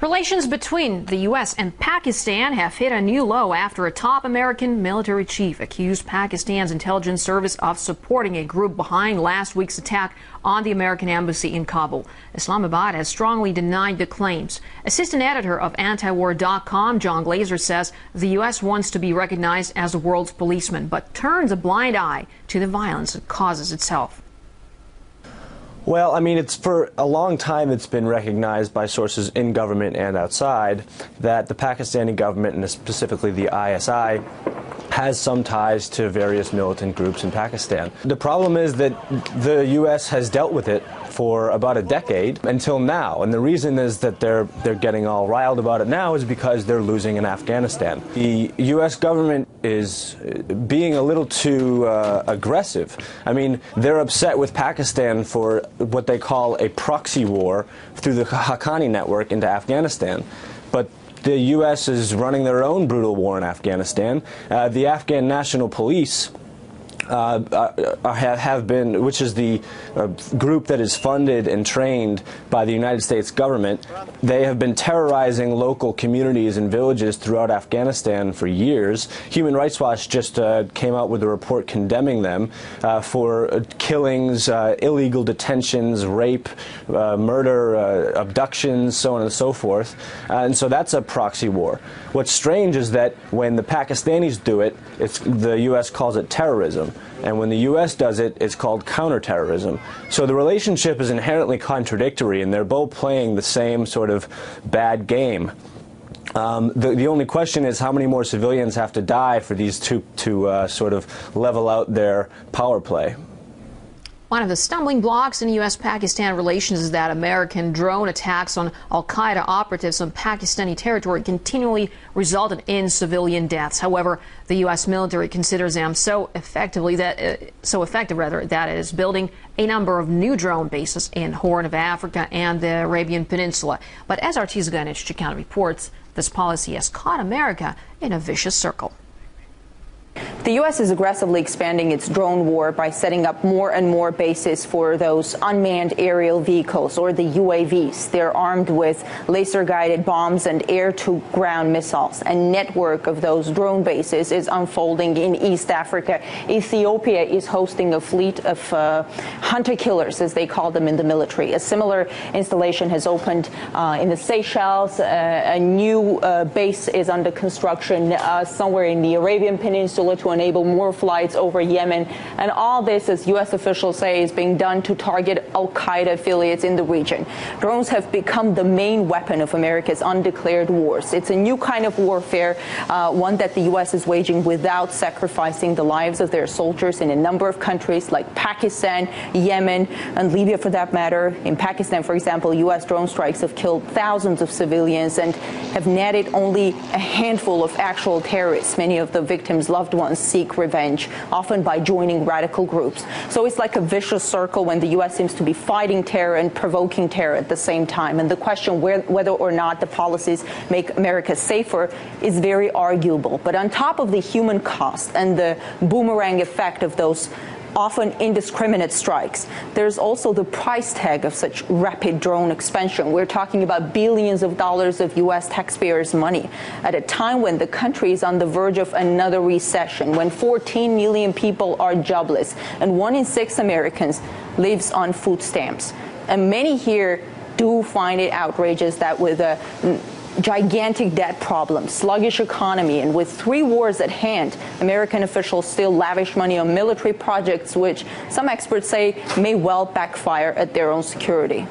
Relations between the U.S. and Pakistan have hit a new low after a top American military chief accused Pakistan's intelligence service of supporting a group behind last week's attack on the American embassy in Kabul. Islamabad has strongly denied the claims. Assistant editor of antiwar.com, John Glazer, says the U.S. wants to be recognized as the world's policeman, but turns a blind eye to the violence it causes itself. Well, I mean, it's for a long time it's been recognized by sources in government and outside that the Pakistani government, and specifically the ISI, has some ties to various militant groups in Pakistan. The problem is that the U.S. has dealt with it for about a decade until now, and the reason is that they're getting all riled about it now is because they're losing in Afghanistan. The U.S. government is being a little too aggressive. I mean, they're upset with Pakistan for what they call a proxy war through the Haqqani network into Afghanistan, but the U.S. is running their own brutal war in Afghanistan. The Afghan National Police have been, which is the group that is funded and trained by the United States government, they have been terrorizing local communities and villages throughout Afghanistan for years. Human Rights Watch just came out with a report condemning them for killings, illegal detentions, rape, murder, abductions, so on and so forth. And so that's a proxy war. What's strange is that when the Pakistanis do it, the U.S. calls it terrorism. And when the U.S. does it, it's called counterterrorism. So the relationship is inherently contradictory, and they're both playing the same sort of bad game. The only question is how many more civilians have to die for these two to sort of level out their power play. One of the stumbling blocks in U.S.-Pakistan relations is that American drone attacks on al-Qaeda operatives on Pakistani territory continually resulted in civilian deaths. However, the U.S. military considers them so effective that it is building a number of new drone bases in Horn of Africa and the Arabian Peninsula. But as RT's Ganesh Chikana reports, this policy has caught America in a vicious circle. The U.S. is aggressively expanding its drone war by setting up more and more bases for those unmanned aerial vehicles, or the UAVs. They're armed with laser-guided bombs and air-to-ground missiles. A network of those drone bases is unfolding in East Africa. Ethiopia is hosting a fleet of hunter-killers, as they call them in the military. A similar installation has opened in the Seychelles. A new base is under construction somewhere in the Arabian Peninsula to enable more flights over Yemen. And all this, as U.S. officials say, is being done to target al-Qaeda affiliates in the region. Drones have become the main weapon of America's undeclared wars. It's a new kind of warfare, one that the U.S. is waging without sacrificing the lives of their soldiers in a number of countries like Pakistan, Yemen, and Libya for that matter. In Pakistan, for example, U.S. drone strikes have killed thousands of civilians and have netted only a handful of actual terrorists. Many of the victims' loved ones seek revenge, often by joining radical groups. So it's like a vicious circle when the U.S. seems to be fighting terror and provoking terror at the same time. And the question whether or not the policies make America safer is very arguable. But on top of the human cost and the boomerang effect of those often indiscriminate strikes, there's also the price tag of such rapid drone expansion. We're talking about billions of dollars of U.S. taxpayers' money at a time when the country is on the verge of another recession, when 14 million people are jobless and 1 in 6 Americans lives on food stamps. And many here do find it outrageous that with a gigantic debt problem, sluggish economy, and with 3 wars at hand, American officials still lavish money on military projects which some experts say may well backfire at their own security.